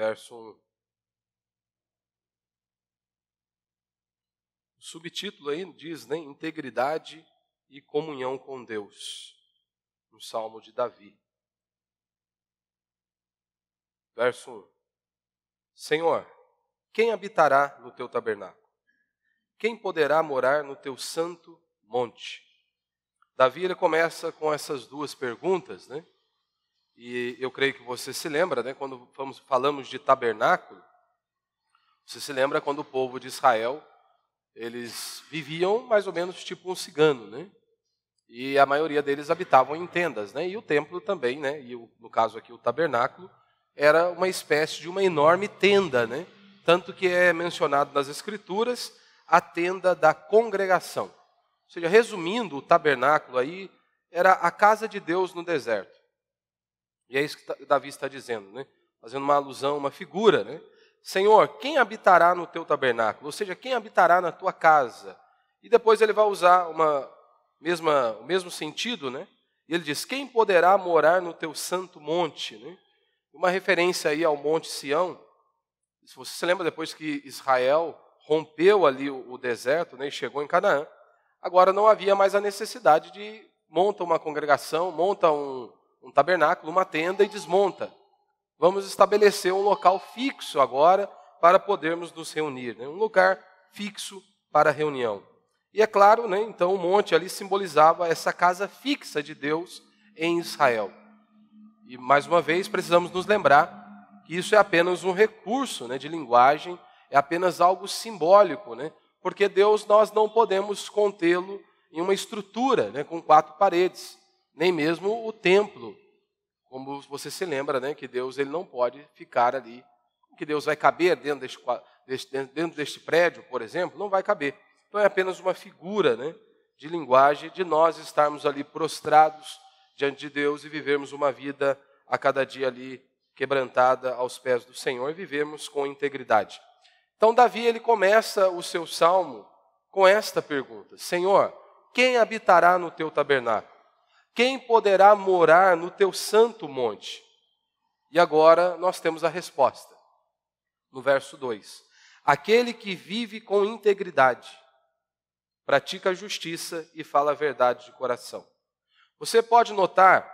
verso 1. O subtítulo aí diz, né, integridade e comunhão com Deus, no Salmo de Davi. Verso 1. Senhor, quem habitará no teu tabernáculo? Quem poderá morar no teu santo monte? Davi ele começa com essas duas perguntas, né? E eu creio que você se lembra, né, quando falamos de tabernáculo, você se lembra quando o povo de Israel, eles viviam mais ou menos tipo um cigano, né? E a maioria deles habitavam em tendas, né? E o templo também, né? E no caso aqui o tabernáculo, era uma espécie de uma enorme tenda, né? Tanto que é mencionado nas Escrituras a tenda da congregação. Ou seja, resumindo, o tabernáculo aí era a casa de Deus no deserto. E é isso que Davi está dizendo, né? Fazendo uma alusão, uma figura, né? Senhor, quem habitará no teu tabernáculo? Ou seja, quem habitará na tua casa? E depois ele vai usar o mesmo sentido, né? E ele diz, quem poderá morar no teu santo monte? Né? Uma referência aí ao Monte Sião. Se você se lembra, depois que Israel rompeu ali o deserto, né, e chegou em Canaã, agora não havia mais a necessidade de monta uma congregação, monta um tabernáculo, uma tenda e desmonta. Vamos estabelecer um local fixo agora para podermos nos reunir, né? Um lugar fixo para reunião. E é claro, né, então o monte ali simbolizava essa casa fixa de Deus em Israel. E mais uma vez precisamos nos lembrar que isso é apenas um recurso, né, de linguagem, é apenas algo simbólico, né? Porque Deus nós não podemos contê-lo em uma estrutura, né, com 4 paredes, nem mesmo o templo. Como você se lembra, né, que Deus ele não pode ficar ali, que Deus vai caber dentro deste prédio, por exemplo, não vai caber. Então é apenas uma figura, né, de linguagem de nós estarmos ali prostrados diante de Deus e vivermos uma vida a cada dia ali quebrantada aos pés do Senhor e vivermos com integridade. Então Davi ele começa o seu salmo com esta pergunta: Senhor, quem habitará no teu tabernáculo? Quem poderá morar no teu santo monte? E agora nós temos a resposta. No verso 2. Aquele que vive com integridade, pratica a justiça e fala a verdade de coração. Você pode notar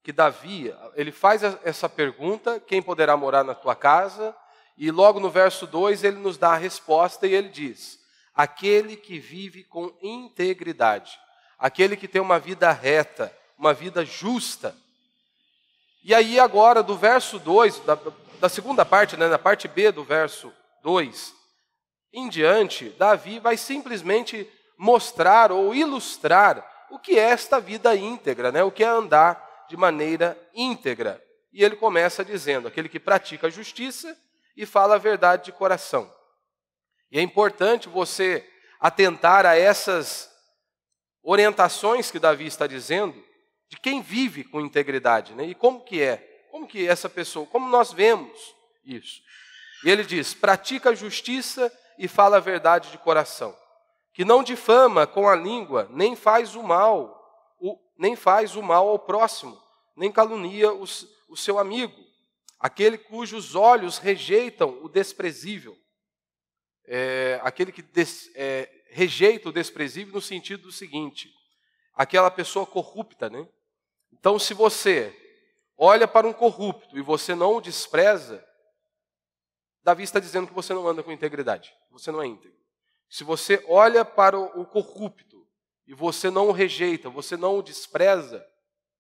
que Davi, ele faz essa pergunta, quem poderá morar na tua casa? E logo no verso 2 ele nos dá a resposta e ele diz, aquele que vive com integridade. Aquele que tem uma vida reta, uma vida justa. E aí agora, do verso 2, da segunda parte, né, na parte B do verso 2, em diante, Davi vai simplesmente mostrar ou ilustrar o que é esta vida íntegra, né, o que é andar de maneira íntegra. E ele começa dizendo, aquele que pratica a justiça e fala a verdade de coração. E é importante você atentar a essas orientações que Davi está dizendo de quem vive com integridade, né? E como que essa pessoa, como nós vemos isso. E ele diz, pratica a justiça e fala a verdade de coração, que não difama com a língua, nem faz o mal ao próximo, nem calunia o seu amigo, aquele cujos olhos rejeitam o desprezível, aquele que rejeita o desprezível no sentido do seguinte, aquela pessoa corrupta, né? Então, se você olha para um corrupto e você não o despreza, Davi está dizendo que você não anda com integridade, você não é íntegro. Se você olha para o corrupto e você não o rejeita, você não o despreza,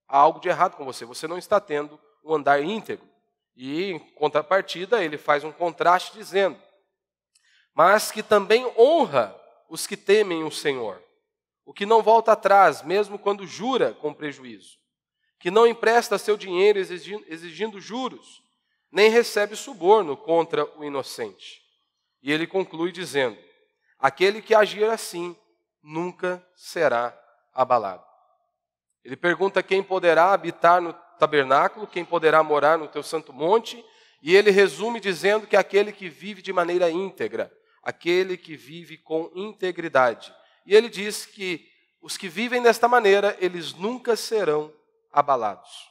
há algo de errado com você, você não está tendo um andar íntegro. E, em contrapartida, ele faz um contraste dizendo, mas que também honra os que temem o Senhor, o que não volta atrás, mesmo quando jura com prejuízo, que não empresta seu dinheiro exigindo juros, nem recebe suborno contra o inocente. E ele conclui dizendo, aquele que agir assim nunca será abalado. Ele pergunta quem poderá habitar no tabernáculo, quem poderá morar no teu santo monte, e ele resume dizendo que aquele que vive de maneira íntegra, aquele que vive com integridade. E ele diz que os que vivem desta maneira, eles nunca serão abalados.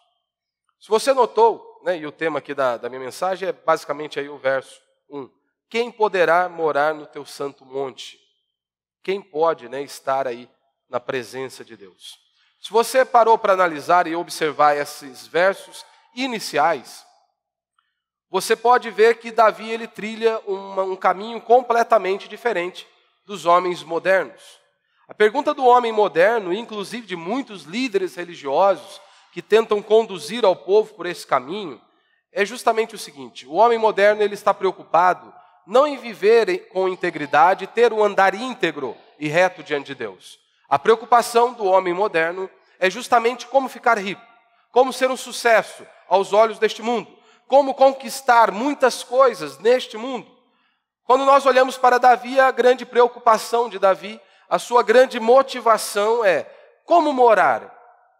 Se você notou, né, e o tema aqui da minha mensagem é basicamente aí o verso 1. Quem poderá morar no teu santo monte? Quem pode, né, estar aí na presença de Deus? Se você parou para analisar e observar esses versos iniciais, você pode ver que Davi ele trilha um caminho completamente diferente dos homens modernos. A pergunta do homem moderno, inclusive de muitos líderes religiosos que tentam conduzir ao povo por esse caminho, é justamente o seguinte: o homem moderno ele está preocupado não em viver com integridade, ter um andar íntegro e reto diante de Deus. A preocupação do homem moderno é justamente como ficar rico, como ser um sucesso aos olhos deste mundo, como conquistar muitas coisas neste mundo. Quando nós olhamos para Davi, a grande preocupação de Davi, a sua grande motivação é como morar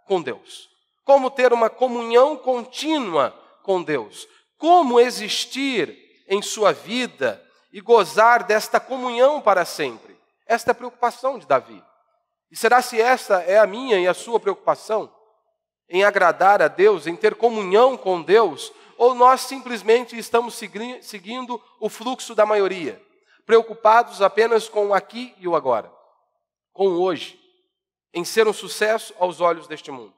com Deus, como ter uma comunhão contínua com Deus, como existir em sua vida e gozar desta comunhão para sempre. Esta é a preocupação de Davi. E será se esta é a minha e a sua preocupação? Em agradar a Deus, em ter comunhão com Deus, ou nós simplesmente estamos seguindo o fluxo da maioria, preocupados apenas com o aqui e o agora, com o hoje, em ser um sucesso aos olhos deste mundo.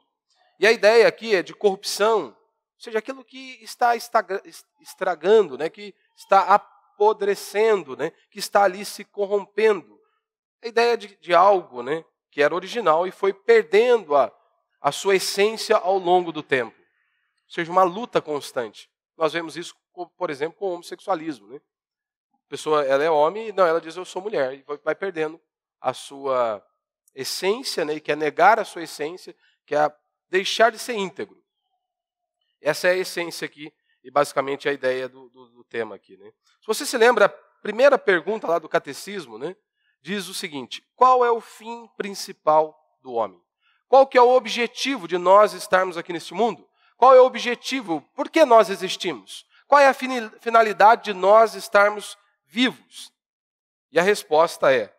E a ideia aqui é de corrupção, ou seja, aquilo que está estragando, né, que está apodrecendo, né, que está ali se corrompendo. A ideia de algo, né, que era original e foi perdendo a sua essência ao longo do tempo. Ou seja, uma luta constante. Nós vemos isso, por exemplo, com o homossexualismo. Né? A pessoa ela é homem, não, ela diz eu sou mulher, e vai perdendo a sua essência, né, e quer negar a sua essência, quer deixar de ser íntegro. Essa é a essência aqui, e basicamente a ideia do tema aqui. Né? Se você se lembra, a primeira pergunta lá do catecismo, né, diz o seguinte: qual é o fim principal do homem? Qual que é o objetivo de nós estarmos aqui neste mundo? Qual é o objetivo? Por que nós existimos? Qual é a finalidade de nós estarmos vivos? E a resposta é: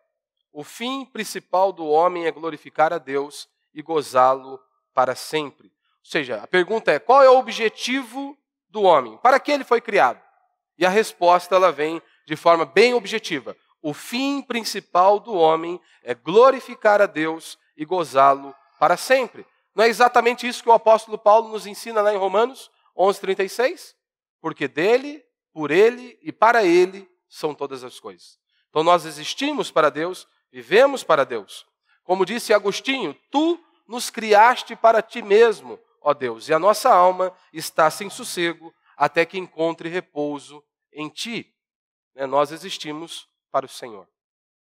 o fim principal do homem é glorificar a Deus e gozá-lo para sempre. Ou seja, a pergunta é: qual é o objetivo do homem? Para que ele foi criado? E a resposta ela vem de forma bem objetiva. O fim principal do homem é glorificar a Deus e gozá-lo para sempre. Não é exatamente isso que o apóstolo Paulo nos ensina lá em Romanos 11:36? Porque dele, por ele e para ele são todas as coisas. Então nós existimos para Deus, vivemos para Deus. Como disse Agostinho, tu nos criaste para ti mesmo, ó Deus, e a nossa alma está sem sossego até que encontre repouso em ti. Nós existimos para o Senhor.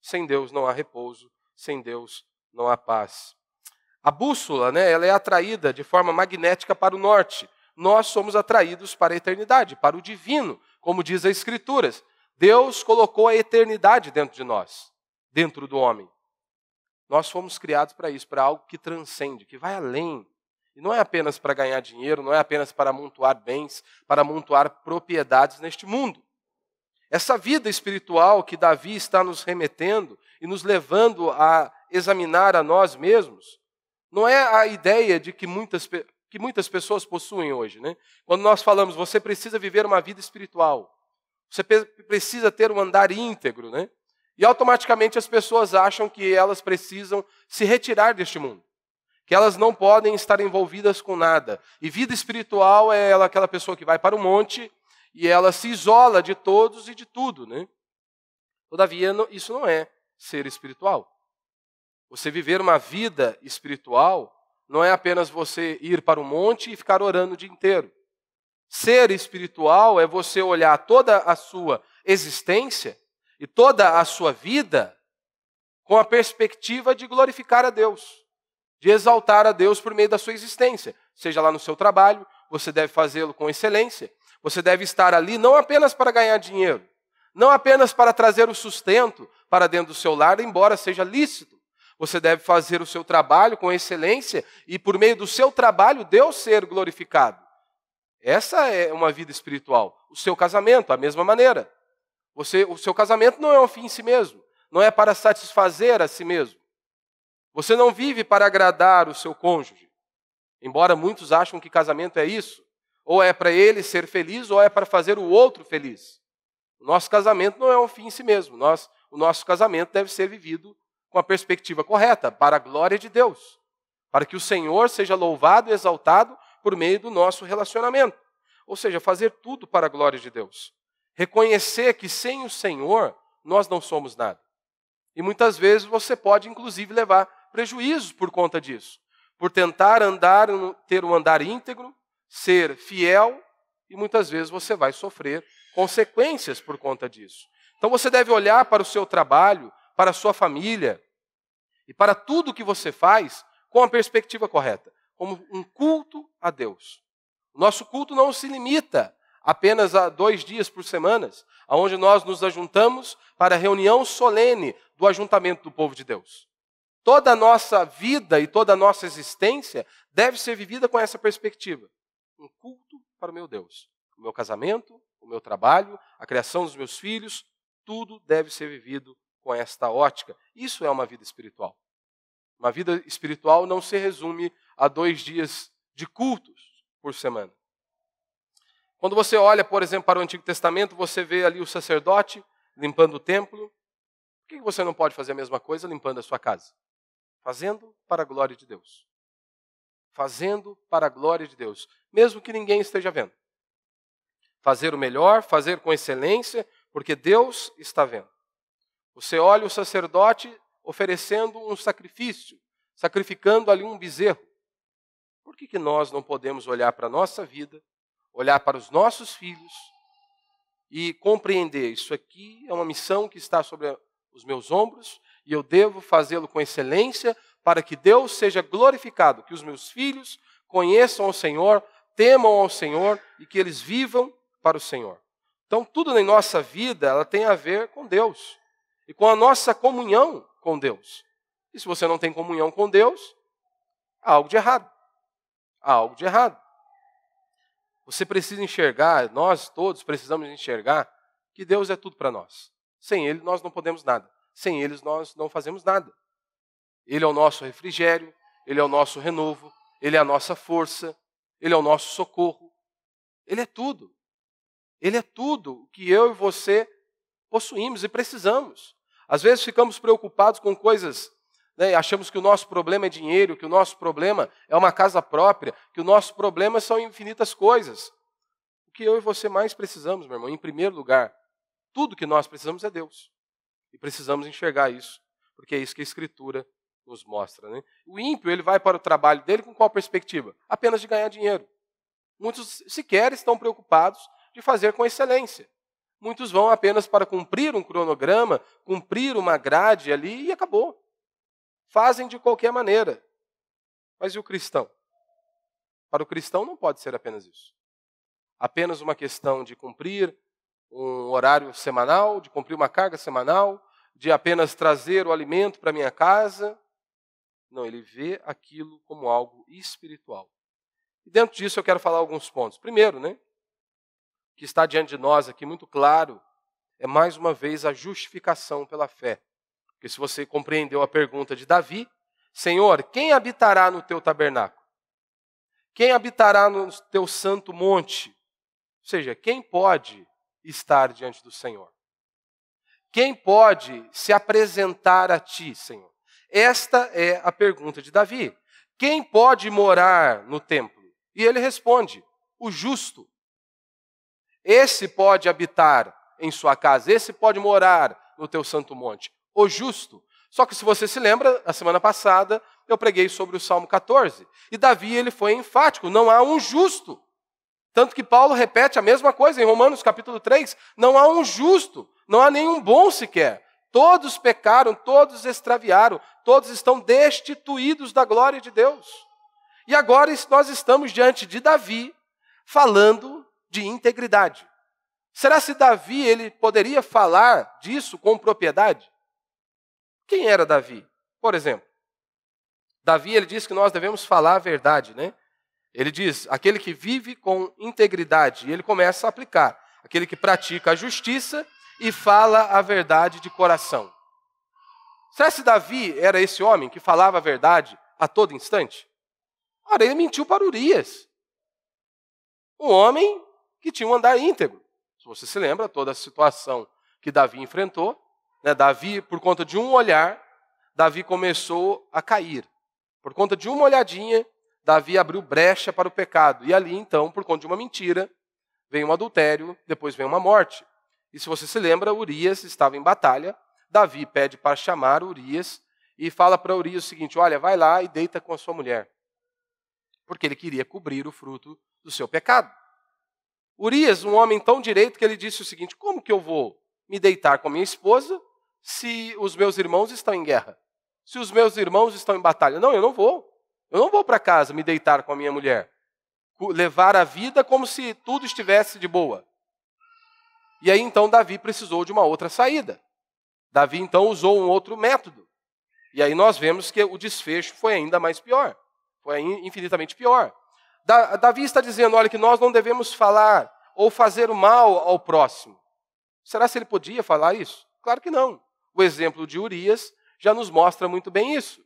Sem Deus não há repouso, sem Deus não há paz. A bússola, né, ela é atraída de forma magnética para o norte. Nós somos atraídos para a eternidade, para o divino, como diz a Escritura. Deus colocou a eternidade dentro de nós, dentro do homem. Nós fomos criados para isso, para algo que transcende, que vai além. E não é apenas para ganhar dinheiro, não é apenas para amontoar bens, para amontoar propriedades neste mundo. Essa vida espiritual que Davi está nos remetendo e nos levando a examinar a nós mesmos, não é a ideia de que muitas pessoas possuem hoje. Né? Quando nós falamos, você precisa viver uma vida espiritual, você precisa ter um andar íntegro, né? E automaticamente as pessoas acham que elas precisam se retirar deste mundo, que elas não podem estar envolvidas com nada. E vida espiritual é aquela pessoa que vai para o monte e ela se isola de todos e de tudo. Né? Todavia, isso não é ser espiritual. Você viver uma vida espiritual não é apenas você ir para o monte e ficar orando o dia inteiro. Ser espiritual é você olhar toda a sua existência e toda a sua vida com a perspectiva de glorificar a Deus, de exaltar a Deus por meio da sua existência. Seja lá no seu trabalho, você deve fazê-lo com excelência. Você deve estar ali não apenas para ganhar dinheiro, não apenas para trazer o sustento para dentro do seu lar, embora seja lícito. Você deve fazer o seu trabalho com excelência e por meio do seu trabalho Deus ser glorificado. Essa é uma vida espiritual. O seu casamento, a mesma maneira. O seu casamento não é um fim em si mesmo. Não é para satisfazer a si mesmo. Você não vive para agradar o seu cônjuge. Embora muitos acham que casamento é isso. Ou é para ele ser feliz, ou é para fazer o outro feliz. O nosso casamento não é um fim em si mesmo. O nosso casamento deve ser vivido com a perspectiva correta, para a glória de Deus. Para que o Senhor seja louvado e exaltado por meio do nosso relacionamento. Ou seja, fazer tudo para a glória de Deus. Reconhecer que sem o Senhor nós não somos nada. E muitas vezes você pode, inclusive, levar prejuízos por conta disso. Por tentar ter um andar íntegro, ser fiel, e muitas vezes você vai sofrer consequências por conta disso. Então você deve olhar para o seu trabalho, para a sua família, e para tudo que você faz com a perspectiva correta, como um culto a Deus. O nosso culto não se limita apenas a 2 dias por semana, onde nós nos ajuntamos para a reunião solene do ajuntamento do povo de Deus. Toda a nossa vida e toda a nossa existência deve ser vivida com essa perspectiva. Um culto para o meu Deus. O meu casamento, o meu trabalho, a criação dos meus filhos, tudo deve ser vivido com esta ótica. Isso é uma vida espiritual. Uma vida espiritual não se resume a 2 dias de cultos por semana. Quando você olha, por exemplo, para o Antigo Testamento, você vê ali o sacerdote limpando o templo. Por que você não pode fazer a mesma coisa limpando a sua casa? Fazendo para a glória de Deus. Fazendo para a glória de Deus, mesmo que ninguém esteja vendo. Fazer o melhor, fazer com excelência, porque Deus está vendo. Você olha o sacerdote oferecendo um sacrifício, sacrificando ali um bezerro. Por que nós não podemos olhar para a nossa vida, olhar para os nossos filhos e compreender, isso aqui é uma missão que está sobre os meus ombros e eu devo fazê-lo com excelência para que Deus seja glorificado, que os meus filhos conheçam ao Senhor, temam ao Senhor e que eles vivam para o Senhor. Então, tudo em nossa vida ela tem a ver com Deus e com a nossa comunhão com Deus. E se você não tem comunhão com Deus, há algo de errado. Há algo de errado. Você precisa enxergar, nós todos precisamos enxergar que Deus é tudo para nós. Sem Ele nós não podemos nada. Sem Ele nós não fazemos nada. Ele é o nosso refrigério, Ele é o nosso renovo, Ele é a nossa força, Ele é o nosso socorro. Ele é tudo. Ele é tudo o que eu e você possuímos e precisamos. Às vezes ficamos preocupados com coisas, né, achamos que o nosso problema é dinheiro, que o nosso problema é uma casa própria, que o nosso problema são infinitas coisas. O que eu e você mais precisamos, meu irmão, em primeiro lugar, tudo que nós precisamos é Deus. E precisamos enxergar isso, porque é isso que a Escritura nos mostra. Né? O ímpio, ele vai para o trabalho dele com qual perspectiva? Apenas de ganhar dinheiro. Muitos sequer estão preocupados de fazer com excelência. Muitos vão apenas para cumprir um cronograma, cumprir uma grade ali e acabou. Fazem de qualquer maneira. Mas e o cristão? Para o cristão não pode ser apenas isso. Apenas uma questão de cumprir um horário semanal, de cumprir uma carga semanal, de apenas trazer o alimento para minha casa. Não, ele vê aquilo como algo espiritual. E dentro disso eu quero falar alguns pontos. Primeiro, né? Que está diante de nós aqui muito claro, é mais uma vez a justificação pela fé. Porque se você compreendeu a pergunta de Davi, Senhor, quem habitará no teu tabernáculo? Quem habitará no teu santo monte? Ou seja, quem pode estar diante do Senhor? Quem pode se apresentar a ti, Senhor? Esta é a pergunta de Davi. Quem pode morar no templo? E ele responde, o justo. Esse pode habitar em sua casa, esse pode morar no teu santo monte, o justo. Só que se você se lembra, a semana passada eu preguei sobre o Salmo 14. E Davi ele foi enfático, não há um justo. Tanto que Paulo repete a mesma coisa em Romanos capítulo 3. Não há um justo, não há nenhum bom sequer. Todos pecaram, todos extraviaram, todos estão destituídos da glória de Deus. E agora nós estamos diante de Davi falando de integridade. Será se Davi ele poderia falar disso com propriedade? Quem era Davi? Por exemplo, Davi ele diz que nós devemos falar a verdade, né? Ele diz, aquele que vive com integridade, e ele começa a aplicar. Aquele que pratica a justiça e fala a verdade de coração. Será se Davi era esse homem que falava a verdade a todo instante? Ora, ele mentiu para Urias. Um homem que tinha um andar íntegro. Se você se lembra, toda a situação que Davi enfrentou, né? Davi, por conta de um olhar, Davi começou a cair. Por conta de uma olhadinha, Davi abriu brecha para o pecado. E ali, então, por conta de uma mentira, vem um adultério, depois vem uma morte. E se você se lembra, Urias estava em batalha. Davi pede para chamar Urias e fala para Urias o seguinte: olha, vai lá e deita com a sua mulher. Porque ele queria cobrir o fruto do seu pecado. Urias, um homem tão direito, que ele disse o seguinte: como que eu vou me deitar com a minha esposa se os meus irmãos estão em guerra? Se os meus irmãos estão em batalha? Não, eu não vou. Eu não vou para casa me deitar com a minha mulher. Levar a vida como se tudo estivesse de boa. E aí então Davi precisou de uma outra saída. Davi então usou um outro método. E aí nós vemos que o desfecho foi ainda mais pior. Foi infinitamente pior. Davi está dizendo, olha, que nós não devemos falar ou fazer o mal ao próximo. Será que ele podia falar isso? Claro que não. O exemplo de Urias já nos mostra muito bem isso.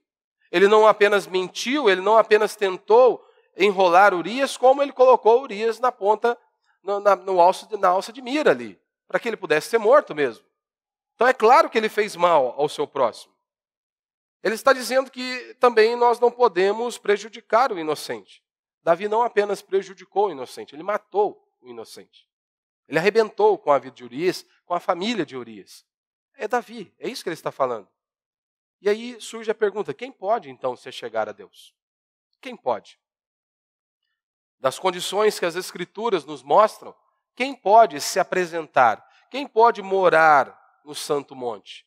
Ele não apenas mentiu, ele não apenas tentou enrolar Urias, como ele colocou Urias na ponta, na alça de mira ali, para que ele pudesse ser morto mesmo. Então é claro que ele fez mal ao seu próximo. Ele está dizendo que também nós não podemos prejudicar o inocente. Davi não apenas prejudicou o inocente, ele matou o inocente. Ele arrebentou com a vida de Urias, com a família de Urias. É Davi, é isso que ele está falando. E aí surge a pergunta, quem pode então se chegar a Deus? Quem pode? Das condições que as Escrituras nos mostram, quem pode se apresentar? Quem pode morar no Santo Monte?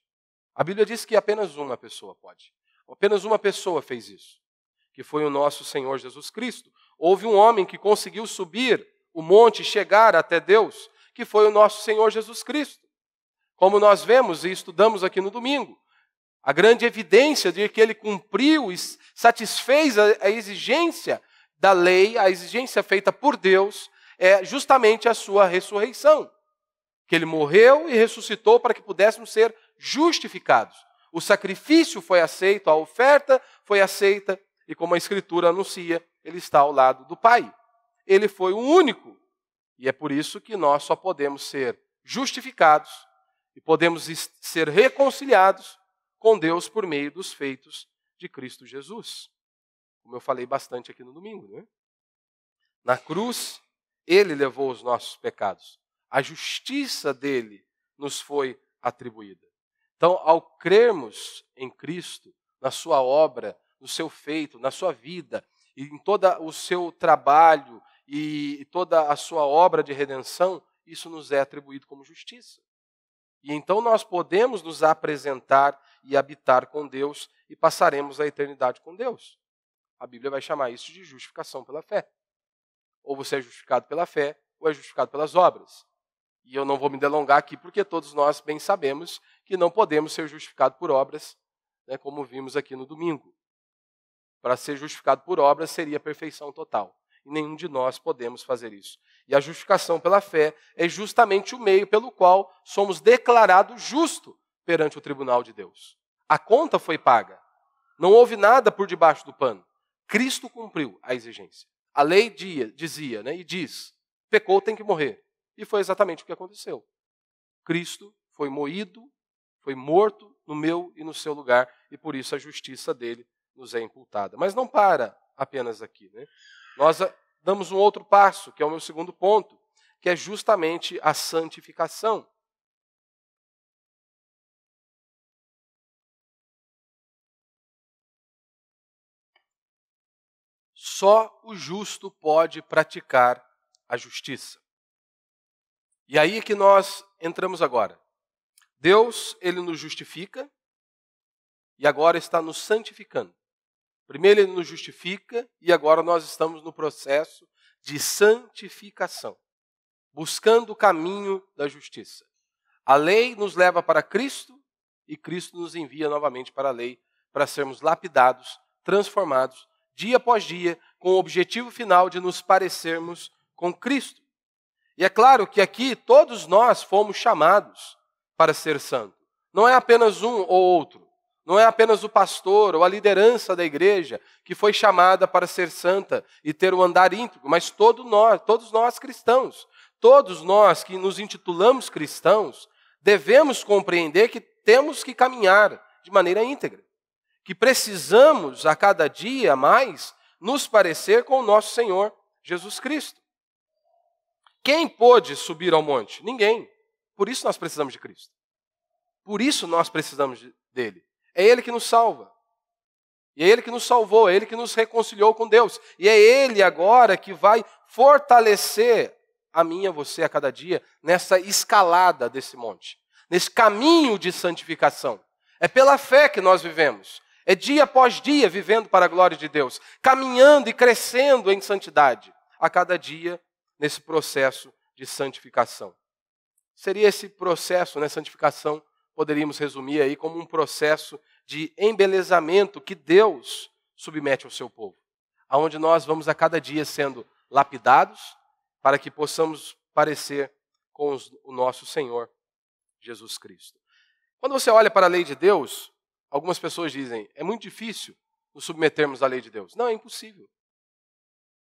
A Bíblia diz que apenas uma pessoa pode. Apenas uma pessoa fez isso, que foi o nosso Senhor Jesus Cristo. Houve um homem que conseguiu subir o monte e chegar até Deus, que foi o nosso Senhor Jesus Cristo. Como nós vemos e estudamos aqui no domingo, a grande evidência de que ele cumpriu e satisfez a exigência da lei, a exigência feita por Deus, é justamente a sua ressurreição. Que ele morreu e ressuscitou para que pudéssemos ser justificados. O sacrifício foi aceito, a oferta foi aceita, e como a Escritura anuncia, ele está ao lado do Pai. Ele foi o único, e é por isso que nós só podemos ser justificados e podemos ser reconciliados com Deus por meio dos feitos de Cristo Jesus. Como eu falei bastante aqui no domingo, né? Na cruz, ele levou os nossos pecados. A justiça dele nos foi atribuída. Então, ao crermos em Cristo, na sua obra, no seu feito, na sua vida, e em todo o seu trabalho e toda a sua obra de redenção, isso nos é atribuído como justiça. E então nós podemos nos apresentar e habitar com Deus e passaremos a eternidade com Deus. A Bíblia vai chamar isso de justificação pela fé. Ou você é justificado pela fé, ou é justificado pelas obras. E eu não vou me delongar aqui, porque todos nós bem sabemos que não podemos ser justificados por obras, né, como vimos aqui no domingo. Para ser justificado por obras seria perfeição total. E nenhum de nós podemos fazer isso. E a justificação pela fé é justamente o meio pelo qual somos declarados justos perante o tribunal de Deus. A conta foi paga. Não houve nada por debaixo do pano. Cristo cumpriu a exigência. A lei dizia, né, e diz, pecou tem que morrer. E foi exatamente o que aconteceu. Cristo foi moído, foi morto no meu e no seu lugar, e por isso a justiça dele nos é imputada. Mas não para apenas aqui, né? Nós damos um outro passo, que é o meu segundo ponto, que é justamente a santificação. Só o justo pode praticar a justiça. E aí que nós entramos agora. Deus, ele nos justifica e agora está nos santificando. Primeiro ele nos justifica e agora nós estamos no processo de santificação, buscando o caminho da justiça. A lei nos leva para Cristo e Cristo nos envia novamente para a lei para sermos lapidados, transformados, dia após dia, com o objetivo final de nos parecermos com Cristo. E é claro que aqui todos nós fomos chamados para ser santo. Não é apenas um ou outro. Não é apenas o pastor ou a liderança da igreja que foi chamada para ser santa e ter o andar íntegro, mas todos nós cristãos, todos nós que nos intitulamos cristãos, devemos compreender que temos que caminhar de maneira íntegra, que precisamos a cada dia mais nos parecer com o nosso Senhor Jesus Cristo. Quem pôde subir ao monte? Ninguém. Por isso nós precisamos de Cristo. Por isso nós precisamos dele. É Ele que nos salva. E é Ele que nos salvou, é Ele que nos reconciliou com Deus. E é Ele agora que vai fortalecer a mim e a você a cada dia nessa escalada desse monte, nesse caminho de santificação. É pela fé que nós vivemos. É dia após dia vivendo para a glória de Deus, caminhando e crescendo em santidade a cada dia nesse processo de santificação. Seria esse processo, né, santificação, poderíamos resumir aí como um processo de embelezamento que Deus submete ao seu povo, aonde nós vamos a cada dia sendo lapidados para que possamos parecer com o nosso Senhor Jesus Cristo. Quando você olha para a lei de Deus, algumas pessoas dizem, é muito difícil nos submetermos à lei de Deus. Não, é impossível.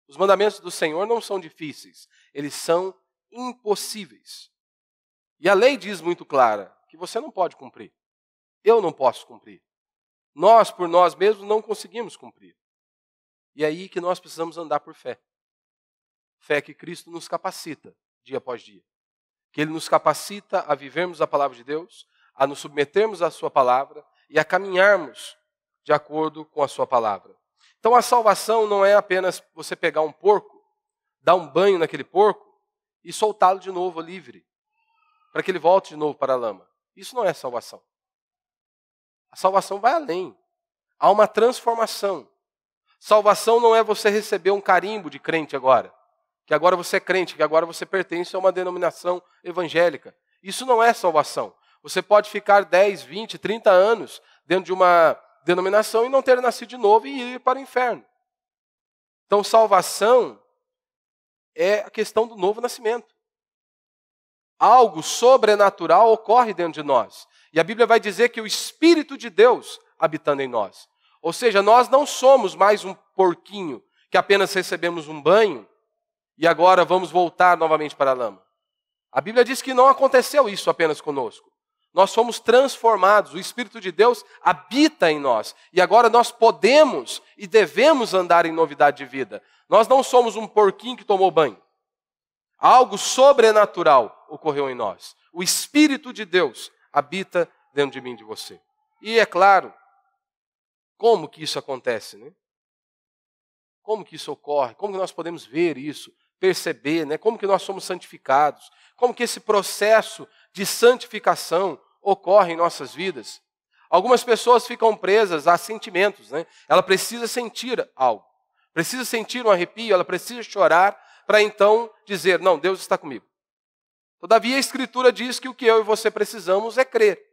Os mandamentos do Senhor não são difíceis, eles são impossíveis. E a lei diz muito clara que você não pode cumprir. Eu não posso cumprir. Nós, por nós mesmos, não conseguimos cumprir. E é aí que nós precisamos andar por fé. Fé que Cristo nos capacita dia após dia. Que Ele nos capacita a vivermos a palavra de Deus, a nos submetermos à sua palavra e a caminharmos de acordo com a sua palavra. Então a salvação não é apenas você pegar um porco, dar um banho naquele porco e soltá-lo de novo livre, para que ele volte de novo para a lama. Isso não é salvação. A salvação vai além. Há uma transformação. Salvação não é você receber um carimbo de crente agora, que agora você é crente, que agora você pertence a uma denominação evangélica. Isso não é salvação. Você pode ficar 10, 20, 30 anos dentro de uma denominação e não ter nascido de novo e ir para o inferno. Então, salvação é a questão do novo nascimento. Algo sobrenatural ocorre dentro de nós. E a Bíblia vai dizer que o Espírito de Deus habitando em nós. Ou seja, nós não somos mais um porquinho que apenas recebemos um banho e agora vamos voltar novamente para a lama. A Bíblia diz que não aconteceu isso apenas conosco. Nós fomos transformados, o Espírito de Deus habita em nós. E agora nós podemos e devemos andar em novidade de vida. Nós não somos um porquinho que tomou banho. Algo sobrenatural ocorreu em nós. O Espírito de Deus habita dentro de mim e de você. E é claro, como que isso acontece, né? Como que isso ocorre? Como que nós podemos ver isso, perceber, né? Como que nós somos santificados? Como que esse processo de santificação ocorre em nossas vidas? Algumas pessoas ficam presas a sentimentos, né? Ela precisa sentir algo, precisa sentir um arrepio, ela precisa chorar para então dizer, não, Deus está comigo. Todavia a Escritura diz que o que eu e você precisamos é crer.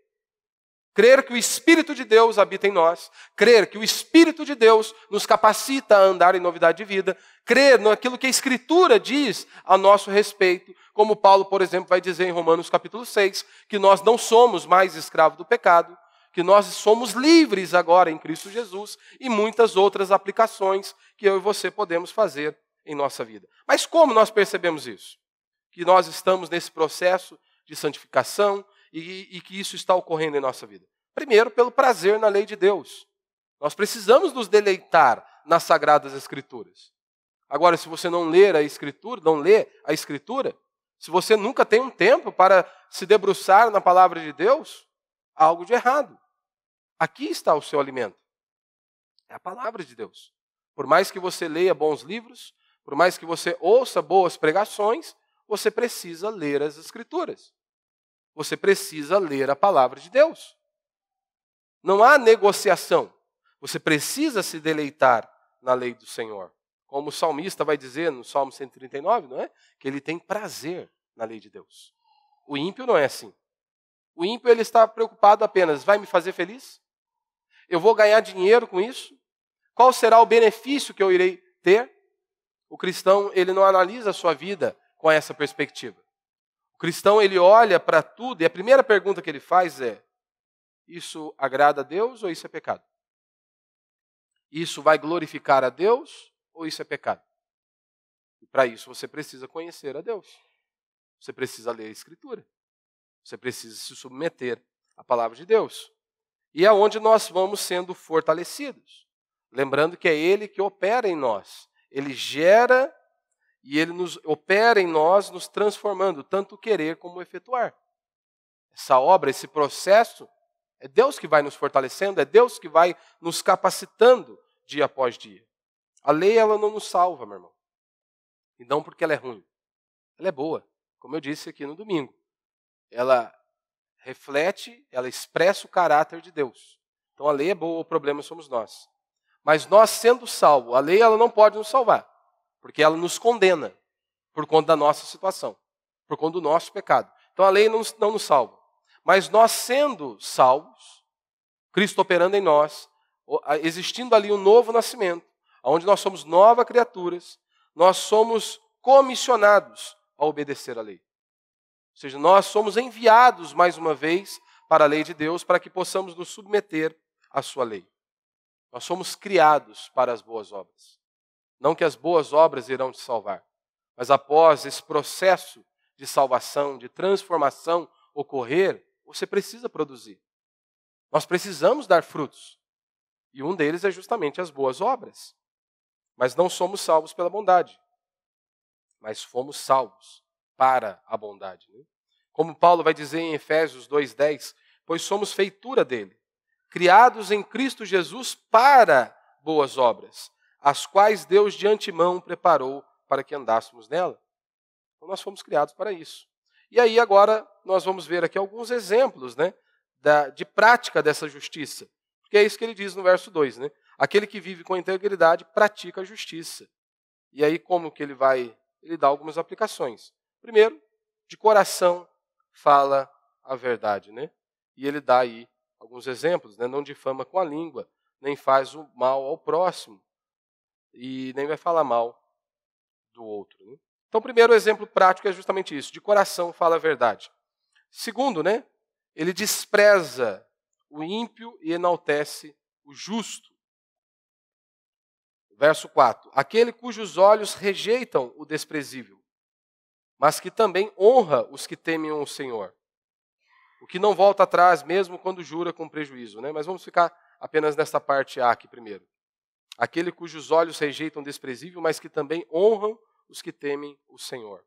Crer que o Espírito de Deus habita em nós, crer que o Espírito de Deus nos capacita a andar em novidade de vida, crer naquilo que a Escritura diz a nosso respeito, como Paulo, por exemplo, vai dizer em Romanos capítulo 6, que nós não somos mais escravos do pecado, que nós somos livres agora em Cristo Jesus e muitas outras aplicações que eu e você podemos fazer em nossa vida. Mas como nós percebemos isso? Que nós estamos nesse processo de santificação e que isso está ocorrendo em nossa vida. Primeiro, pelo prazer na lei de Deus. Nós precisamos nos deleitar nas Sagradas Escrituras. Agora, se você não ler a Escritura, não lê a Escritura, se você nunca tem um tempo para se debruçar na palavra de Deus, há algo de errado. Aqui está o seu alimento. É a palavra de Deus. Por mais que você leia bons livros, por mais que você ouça boas pregações, você precisa ler as Escrituras. Você precisa ler a palavra de Deus. Não há negociação. Você precisa se deleitar na lei do Senhor. Como o salmista vai dizer no Salmo 139, não é? Que ele tem prazer na lei de Deus. O ímpio não é assim. O ímpio ele está preocupado apenas, vai me fazer feliz? Eu vou ganhar dinheiro com isso? Qual será o benefício que eu irei ter? O cristão ele não analisa a sua vida com essa perspectiva. O cristão ele olha para tudo e a primeira pergunta que ele faz é: isso agrada a Deus ou isso é pecado? Isso vai glorificar a Deus ou isso é pecado? E para isso você precisa conhecer a Deus. Você precisa ler a Escritura. Você precisa se submeter à palavra de Deus. E é onde nós vamos sendo fortalecidos. Lembrando que é Ele que opera em nós. Ele gera e Ele nos opera em nós, nos transformando, tanto querer como efetuar. Essa obra, esse processo, é Deus que vai nos fortalecendo, é Deus que vai nos capacitando dia após dia. A lei, ela não nos salva, meu irmão. E não porque ela é ruim. Ela é boa, como eu disse aqui no domingo. Ela reflete, ela expressa o caráter de Deus. Então a lei é boa, o problema somos nós. Mas nós sendo salvos, a lei ela não pode nos salvar, porque ela nos condena por conta da nossa situação, por conta do nosso pecado. Então a lei não nos salva. Mas nós sendo salvos, Cristo operando em nós, existindo ali um novo nascimento, onde nós somos novas criaturas, nós somos comissionados a obedecer à lei. Ou seja, nós somos enviados mais uma vez para a lei de Deus para que possamos nos submeter à sua lei. Nós somos criados para as boas obras. Não que as boas obras irão te salvar, mas após esse processo de salvação, de transformação ocorrer, você precisa produzir. Nós precisamos dar frutos. E um deles é justamente as boas obras. Mas não somos salvos pela bondade, mas fomos salvos para a bondade. Né? Como Paulo vai dizer em Efésios 2:10, pois somos feitura dele, criados em Cristo Jesus para boas obras, as quais Deus de antemão preparou para que andássemos nela. Então nós fomos criados para isso. E aí agora nós vamos ver aqui alguns exemplos, né, de prática dessa justiça. Porque é isso que ele diz no verso 2. Né? Aquele que vive com integridade pratica a justiça. E aí como que ele dá algumas aplicações. Primeiro, de coração fala a verdade. Né? E ele dá aí alguns exemplos. Né? Não difama com a língua, nem faz o mal ao próximo. E nem vai falar mal do outro. Né? Então, o primeiro exemplo prático é justamente isso. De coração fala a verdade. Segundo, né? Ele despreza o ímpio e enaltece o justo. Verso 4. Aquele cujos olhos rejeitam o desprezível, mas que também honra os que temem o Senhor. O que não volta atrás mesmo quando jura com prejuízo. Né? Mas vamos ficar apenas nesta parte A aqui primeiro. Aquele cujos olhos rejeitam o desprezível, mas que também honram os que temem o Senhor.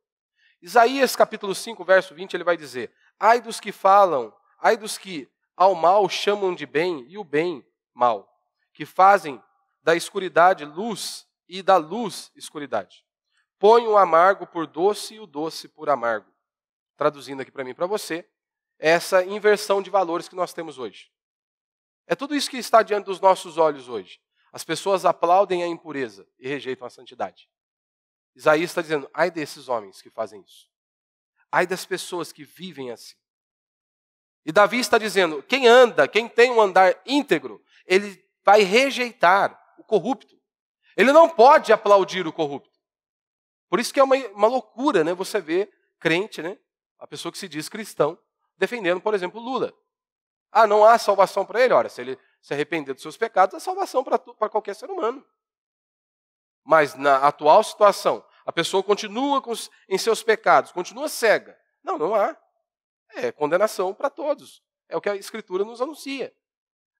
Isaías capítulo 5, verso 20, ele vai dizer: ai dos que falam, ai dos que ao mal chamam de bem e o bem mal, que fazem da escuridade luz e da luz escuridade. Põe o amargo por doce e o doce por amargo. Traduzindo aqui para mim e para você, essa inversão de valores que nós temos hoje. É tudo isso que está diante dos nossos olhos hoje. As pessoas aplaudem a impureza e rejeitam a santidade. Isaías está dizendo, ai desses homens que fazem isso. Ai das pessoas que vivem assim. E Davi está dizendo, quem tem um andar íntegro, ele vai rejeitar o corrupto. Ele não pode aplaudir o corrupto. Por isso que é uma loucura, né? Você vê crente, né? A pessoa que se diz cristão, defendendo, por exemplo, Lula. Ah, não há salvação para ele? Ora, se ele se arrepender dos seus pecados, há salvação para qualquer ser humano. Mas na atual situação, a pessoa continua em seus pecados, continua cega. Não há. É condenação para todos. É o que a Escritura nos anuncia.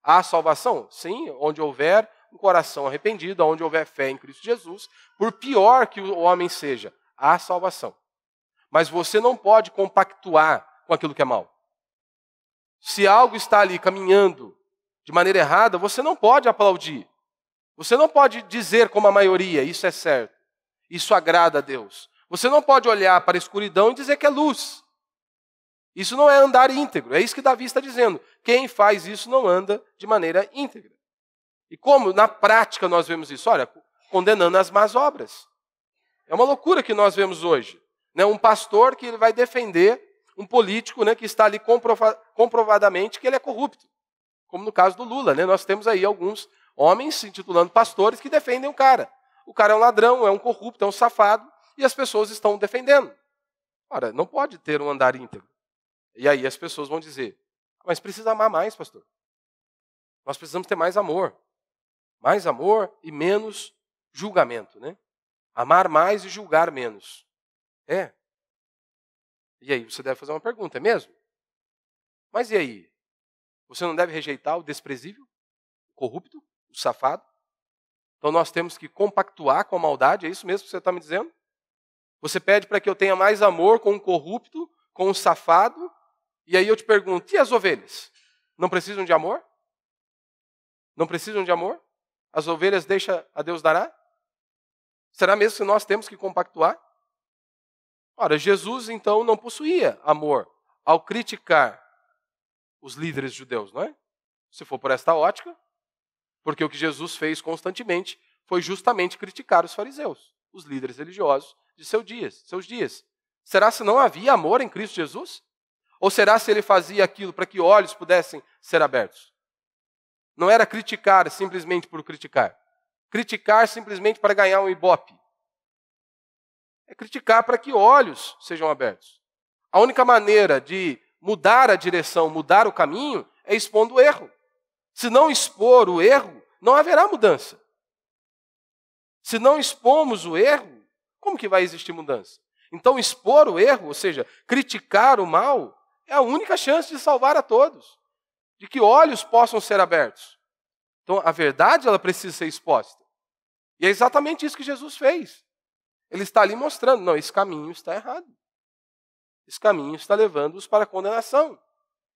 Há salvação? Sim, onde houver um coração arrependido, onde houver fé em Cristo Jesus, por pior que o homem seja, há salvação. Mas você não pode compactuar com aquilo que é mal. Se algo está ali caminhando de maneira errada, você não pode aplaudir. Você não pode dizer como a maioria, isso é certo, isso agrada a Deus. Você não pode olhar para a escuridão e dizer que é luz. Isso não é andar íntegro, é isso que Davi está dizendo. Quem faz isso não anda de maneira íntegra. E como na prática nós vemos isso? Olha, condenando as más obras. É uma loucura que nós vemos hoje. Né? Um pastor que ele vai defender um político, né, que está ali comprovadamente que ele é corrupto. Como no caso do Lula. Né? Nós temos aí alguns homens se intitulando pastores que defendem o cara. O cara é um ladrão, é um corrupto, é um safado, e as pessoas estão defendendo. Ora, não pode ter um andar íntegro. E aí as pessoas vão dizer, Mas precisa amar mais, pastor. Nós precisamos ter mais amor. Mais amor e menos julgamento, né? Amar mais e julgar menos. É. E aí, você deve fazer uma pergunta, é mesmo? Mas e aí? Você não deve rejeitar o desprezível, o corrupto, o safado? Então nós temos que compactuar com a maldade, é isso mesmo que você está me dizendo? Você pede para que eu tenha mais amor com o corrupto, com o safado, e aí eu te pergunto, e as ovelhas? Não precisam de amor? Não precisam de amor? As ovelhas deixa a Deus dará? Será mesmo que nós temos que compactuar? Ora, Jesus então não possuía amor ao criticar os líderes judeus, não é? Se for por esta ótica, porque o que Jesus fez constantemente foi justamente criticar os fariseus, os líderes religiosos de seus dias. Será se não havia amor em Cristo Jesus? Ou será se ele fazia aquilo para que olhos pudessem ser abertos? Não era criticar simplesmente por criticar. Criticar simplesmente para ganhar um ibope. É criticar para que olhos sejam abertos. A única maneira de mudar a direção, mudar o caminho, é expondo o erro. Se não expor o erro, não haverá mudança. Se não expomos o erro, como que vai existir mudança? Então, expor o erro, ou seja, criticar o mal, é a única chance de salvar a todos, de que olhos possam ser abertos. Então, a verdade ela precisa ser exposta. E é exatamente isso que Jesus fez. Ele está ali mostrando, não, esse caminho está errado. Esse caminho está levando-os para a condenação.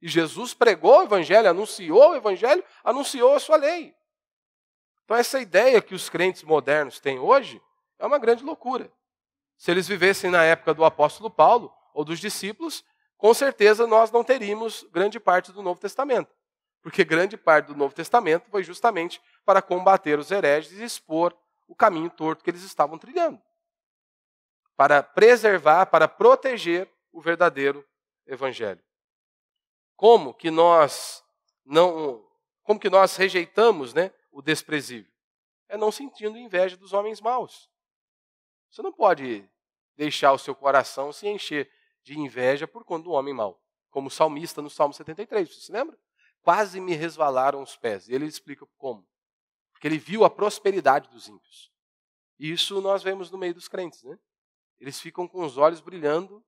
E Jesus pregou o Evangelho, anunciou a sua lei. Então essa ideia que os crentes modernos têm hoje é uma grande loucura. Se eles vivessem na época do apóstolo Paulo ou dos discípulos, com certeza nós não teríamos grande parte do Novo Testamento. Porque grande parte do Novo Testamento foi justamente para combater os hereges e expor o caminho torto que eles estavam trilhando. Para preservar, para proteger o verdadeiro Evangelho. Como que nós rejeitamos, né, o desprezível? É não sentindo inveja dos homens maus. Você não pode deixar o seu coração se encher de inveja por conta do homem mau. Como o salmista no Salmo 73, você se lembra? Quase me resvalaram os pés. E ele explica como. Porque ele viu a prosperidade dos ímpios. E isso nós vemos no meio dos crentes, né? Eles ficam com os olhos brilhando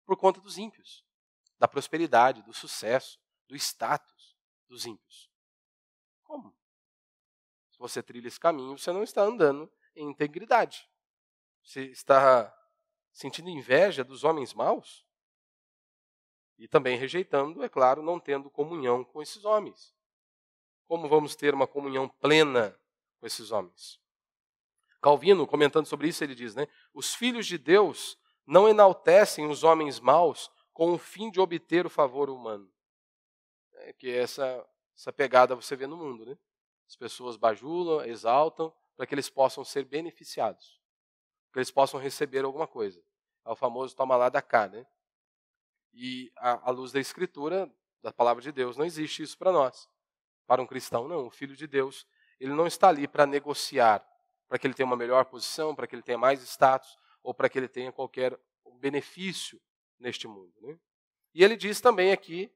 por conta dos ímpios. Da prosperidade, do sucesso, do status dos ímpios. Como? Se você trilha esse caminho, você não está andando em integridade. Você está sentindo inveja dos homens maus e também rejeitando, é claro, não tendo comunhão com esses homens. Como vamos ter uma comunhão plena com esses homens? Calvino, comentando sobre isso, ele diz, né? Os filhos de Deus não enaltecem os homens maus com o fim de obter o favor humano. É que essa pegada você vê no mundo, né? As pessoas bajulam, exaltam, para que eles possam ser beneficiados. Para que eles possam receber alguma coisa. É o famoso toma lá da cá, né? E à luz da Escritura, da palavra de Deus, não existe isso para nós. Para um cristão, não. O Filho de Deus, ele não está ali para negociar, para que ele tenha uma melhor posição, para que ele tenha mais status, ou para que ele tenha qualquer benefício neste mundo, né? E ele diz também aqui,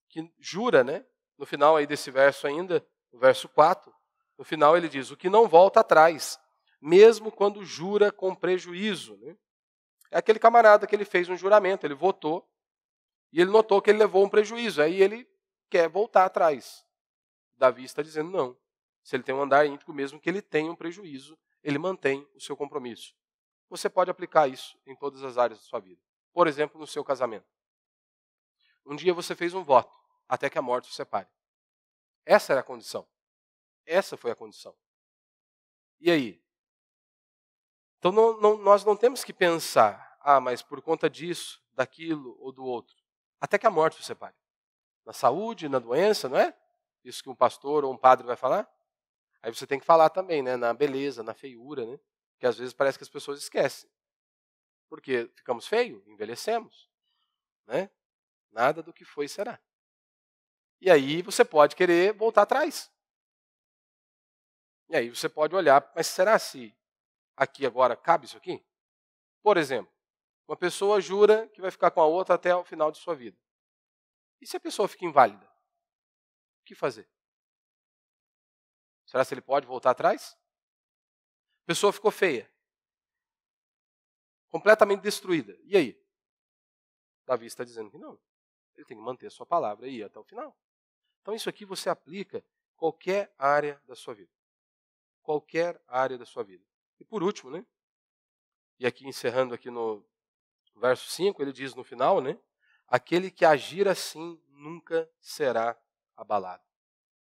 que jura, né? No final aí desse verso ainda, no verso 4, no final ele diz, o que não volta atrás, mesmo quando jura com prejuízo, né? É aquele camarada que ele fez um juramento, ele votou, e ele notou que ele levou um prejuízo, aí ele quer voltar atrás. Davi está dizendo não. Se ele tem um andar íntegro, mesmo que ele tenha um prejuízo, ele mantém o seu compromisso. Você pode aplicar isso em todas as áreas da sua vida. Por exemplo, no seu casamento. Um dia você fez um voto, até que a morte o separe. Essa era a condição. Essa foi a condição. E aí? Então nós não temos que pensar, mas por conta disso, daquilo ou do outro, até que a morte o separe. Na saúde, na doença, não é? Isso que um pastor ou um padre vai falar? Aí você tem que falar também, né? Na beleza, na feiura, né? Que às vezes parece que as pessoas esquecem. Porque ficamos feios, envelhecemos, né? Nada do que foi será. E aí você pode querer voltar atrás. E aí você pode olhar, mas será se aqui agora cabe isso aqui? Por exemplo, uma pessoa jura que vai ficar com a outra até o final de sua vida. E se a pessoa fica inválida? que fazer? Será que ele pode voltar atrás? A pessoa ficou feia. Completamente destruída. E aí? Davi está dizendo que não. Ele tem que manter a sua palavra e ir até o final. Então isso aqui você aplica em qualquer área da sua vida. Qualquer área da sua vida. E por último, né? E aqui encerrando aqui no verso 5, ele diz no final, né? Aquele que agir assim nunca será abalado.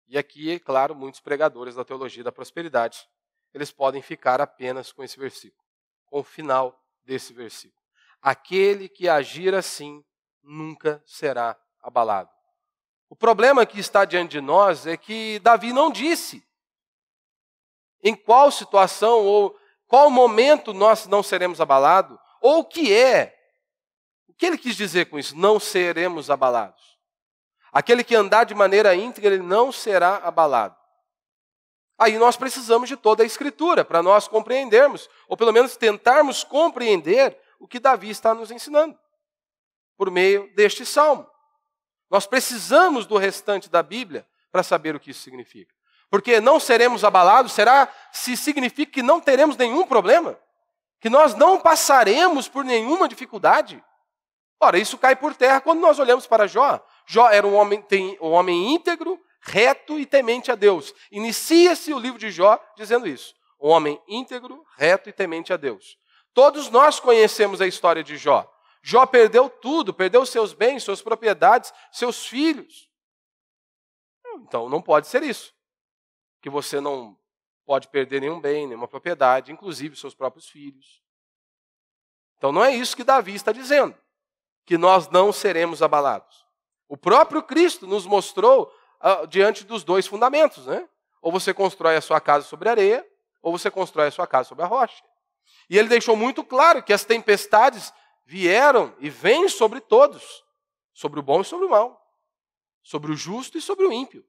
E aqui, é claro, muitos pregadores da teologia da prosperidade, eles podem ficar apenas com esse versículo, com o final desse versículo. Aquele que agir assim nunca será abalado. O problema que está diante de nós é que Davi não disse em qual situação ou qual momento nós não seremos abalados, ou o que é. O que ele quis dizer com isso? Não seremos abalados. Aquele que andar de maneira íntegra, ele não será abalado. Aí nós precisamos de toda a Escritura para nós compreendermos, ou pelo menos tentarmos compreender o que Davi está nos ensinando, por meio deste salmo. Nós precisamos do restante da Bíblia para saber o que isso significa. Porque não seremos abalados, será se significa que não teremos nenhum problema? Que nós não passaremos por nenhuma dificuldade? Ora, isso cai por terra quando nós olhamos para Jó. Jó era um homem íntegro, reto e temente a Deus. Inicia-se o livro de Jó dizendo isso. Um homem íntegro, reto e temente a Deus. Todos nós conhecemos a história de Jó. Jó perdeu tudo, perdeu seus bens, suas propriedades, seus filhos. Então não pode ser isso. Que você não pode perder nenhum bem, nenhuma propriedade, inclusive seus próprios filhos. Então não é isso que Davi está dizendo, que nós não seremos abalados. O próprio Cristo nos mostrou diante dos dois fundamentos, né? Ou você constrói a sua casa sobre areia, ou você constrói a sua casa sobre a rocha. E ele deixou muito claro que as tempestades vieram e vêm sobre todos, sobre o bom e sobre o mal, sobre o justo e sobre o ímpio.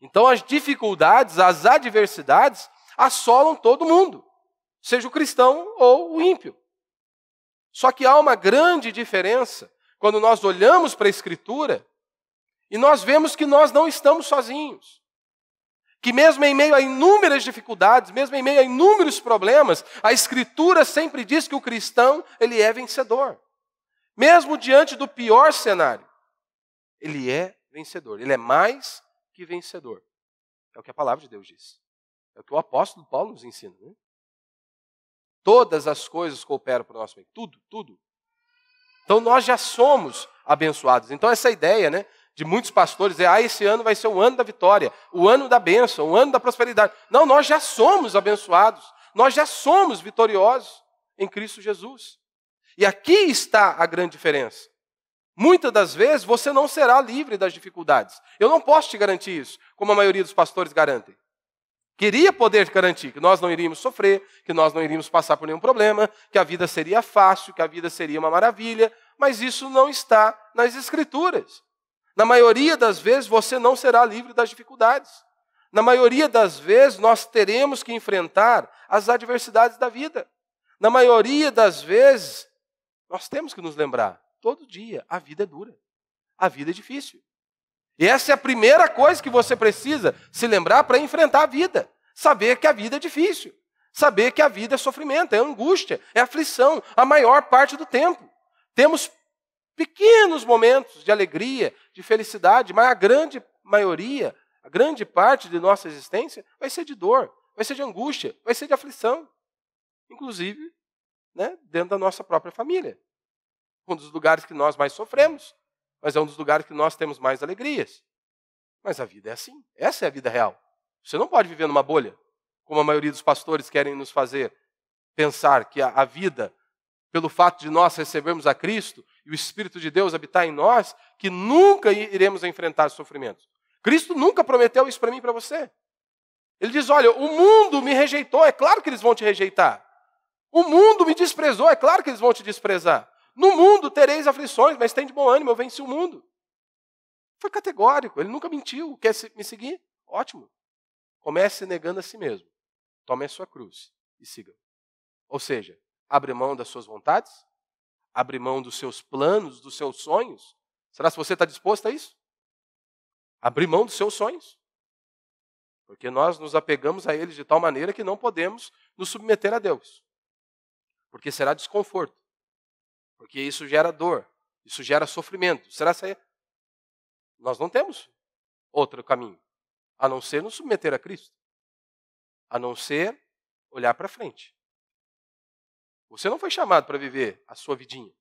Então as dificuldades, as adversidades assolam todo mundo, seja o cristão ou o ímpio. Só que há uma grande diferença quando nós olhamos para a Escritura e nós vemos que nós não estamos sozinhos. Que mesmo em meio a inúmeras dificuldades, mesmo em meio a inúmeros problemas, a Escritura sempre diz que o cristão, ele é vencedor. Mesmo diante do pior cenário, ele é vencedor. Ele é mais que vencedor. É o que a palavra de Deus diz. É o que o apóstolo Paulo nos ensina. Né? Todas as coisas cooperam para o nosso bem. Tudo, tudo. Então nós já somos abençoados. Então essa ideia, né, de muitos pastores é, esse ano vai ser o ano da vitória, o ano da bênção, o ano da prosperidade. Não, nós já somos abençoados. Nós já somos vitoriosos em Cristo Jesus. E aqui está a grande diferença. Muitas das vezes você não será livre das dificuldades. Eu não posso te garantir isso, como a maioria dos pastores garantem. Queria poder garantir que nós não iríamos sofrer, que nós não iríamos passar por nenhum problema, que a vida seria fácil, que a vida seria uma maravilha, mas isso não está nas Escrituras. Na maioria das vezes você não será livre das dificuldades. Na maioria das vezes nós teremos que enfrentar as adversidades da vida. Na maioria das vezes nós temos que nos lembrar, todo dia, a vida é dura, a vida é difícil. E essa é a primeira coisa que você precisa se lembrar para enfrentar a vida. Saber que a vida é difícil. Saber que a vida é sofrimento, é angústia, é aflição, a maior parte do tempo. Temos pequenos momentos de alegria, de felicidade, mas a grande maioria, a grande parte de nossa existência vai ser de dor, vai ser de angústia, vai ser de aflição. Inclusive, né, dentro da nossa própria família. Um dos lugares que nós mais sofremos, mas é um dos lugares que nós temos mais alegrias. Mas a vida é assim. Essa é a vida real. Você não pode viver numa bolha, como a maioria dos pastores querem nos fazer pensar que a vida, pelo fato de nós recebermos a Cristo e o Espírito de Deus habitar em nós, que nunca iremos enfrentar sofrimentos. Cristo nunca prometeu isso para mim e para você. Ele diz, olha, o mundo me rejeitou, é claro que eles vão te rejeitar. O mundo me desprezou, é claro que eles vão te desprezar. No mundo tereis aflições, mas tem de bom ânimo, eu venci o mundo. Foi categórico, ele nunca mentiu. Quer me seguir? Ótimo. Comece negando a si mesmo. Tome a sua cruz e siga. Ou seja, abre mão das suas vontades, abre mão dos seus planos, dos seus sonhos. Será que você está disposto a isso? Abrir mão dos seus sonhos. Porque nós nos apegamos a eles de tal maneira que não podemos nos submeter a Deus. Porque será desconforto. Porque isso gera dor. Isso gera sofrimento. Será que nós não temos outro caminho a não ser nos submeter a Cristo? A não ser olhar para frente. Você não foi chamado para viver a sua vidinha.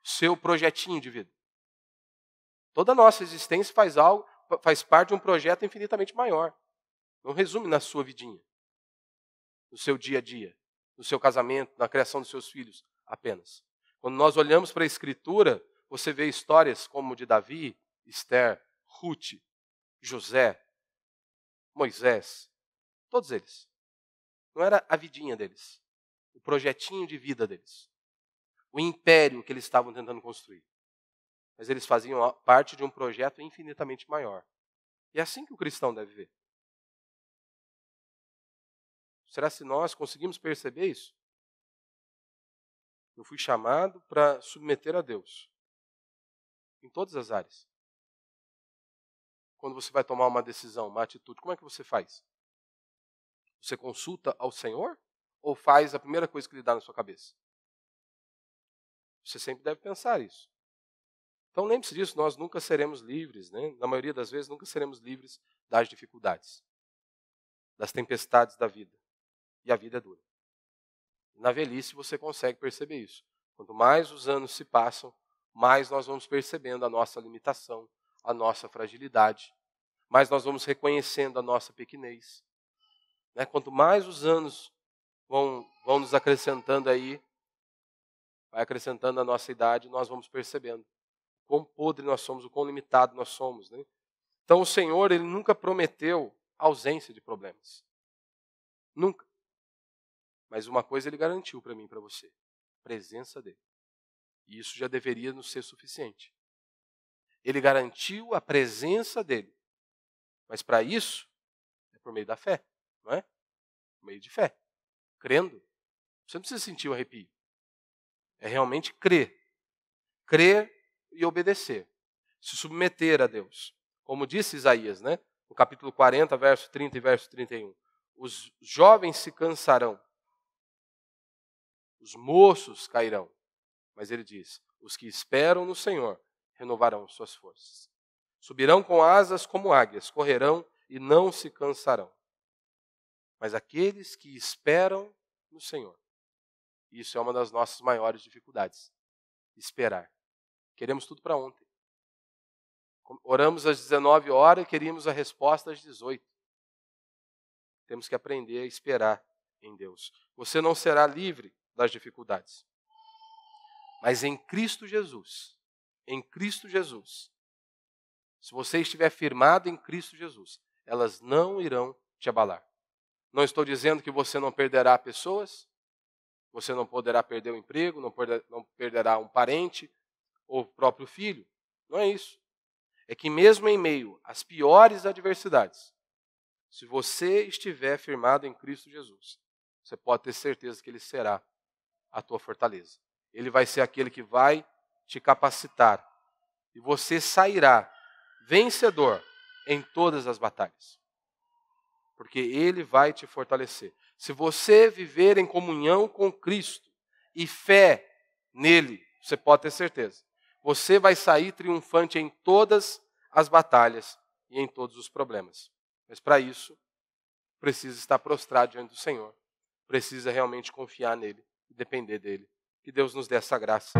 Seu projetinho de vida. Toda a nossa existência faz parte de um projeto infinitamente maior. Não resume na sua vidinha, no seu dia a dia, no seu casamento, na criação dos seus filhos apenas. Quando nós olhamos para a Escritura, você vê histórias como de Davi, Esther, Ruth, José, Moisés, todos eles. Não era a vidinha deles, o projetinho de vida deles, o império que eles estavam tentando construir. Mas eles faziam parte de um projeto infinitamente maior. E é assim que o cristão deve viver. Será que nós conseguimos perceber isso? Eu fui chamado para submeter a Deus. Em todas as áreas. Quando você vai tomar uma decisão, uma atitude, como é que você faz? Você consulta ao Senhor? Ou faz a primeira coisa que lhe dá na sua cabeça? Você sempre deve pensar isso. Então lembre-se disso, nós nunca seremos livres, né? Na maioria das vezes nunca seremos livres das dificuldades, das tempestades da vida. E a vida é dura. Na velhice você consegue perceber isso. Quanto mais os anos se passam, mais nós vamos percebendo a nossa limitação, a nossa fragilidade, mais nós vamos reconhecendo a nossa pequenez. Né? Quanto mais os anos vão nos acrescentando aí, vai acrescentando a nossa idade, nós vamos percebendo quão podre nós somos, o quão limitado nós somos. Né? Então o Senhor, Ele nunca prometeu ausência de problemas. Nunca. Mas uma coisa Ele garantiu para mim e para você. A presença dEle. E isso já deveria nos ser suficiente. Ele garantiu a presença dEle. Mas para isso, é por meio da fé. Não é? Por meio de fé. Crendo. Você não precisa sentir o arrepio. É realmente crer. Crer e obedecer. Se submeter a Deus. Como disse Isaías, né? No capítulo 40, verso 30 e verso 31. Os jovens se cansarão. Os moços cairão. Mas ele diz, os que esperam no Senhor renovarão suas forças. Subirão com asas como águias, correrão e não se cansarão. Mas aqueles que esperam no Senhor. Isso é uma das nossas maiores dificuldades. Esperar. Queremos tudo para ontem. Oramos às 19 horas e queríamos a resposta às 18. Temos que aprender a esperar em Deus. Você não será livre das dificuldades. Mas em Cristo Jesus, se você estiver firmado em Cristo Jesus, elas não irão te abalar. Não estou dizendo que você não perderá pessoas, você não poderá perder o emprego, não perderá um parente ou o próprio filho. Não é isso. É que mesmo em meio às piores adversidades, se você estiver firmado em Cristo Jesus, você pode ter certeza que Ele será a tua fortaleza. Ele vai ser aquele que vai te capacitar. E você sairá vencedor em todas as batalhas. Porque Ele vai te fortalecer. Se você viver em comunhão com Cristo e fé nele, você pode ter certeza. Você vai sair triunfante em todas as batalhas e em todos os problemas. Mas para isso, precisa estar prostrado diante do Senhor. Precisa realmente confiar nele e depender dele. Que Deus nos dê essa graça.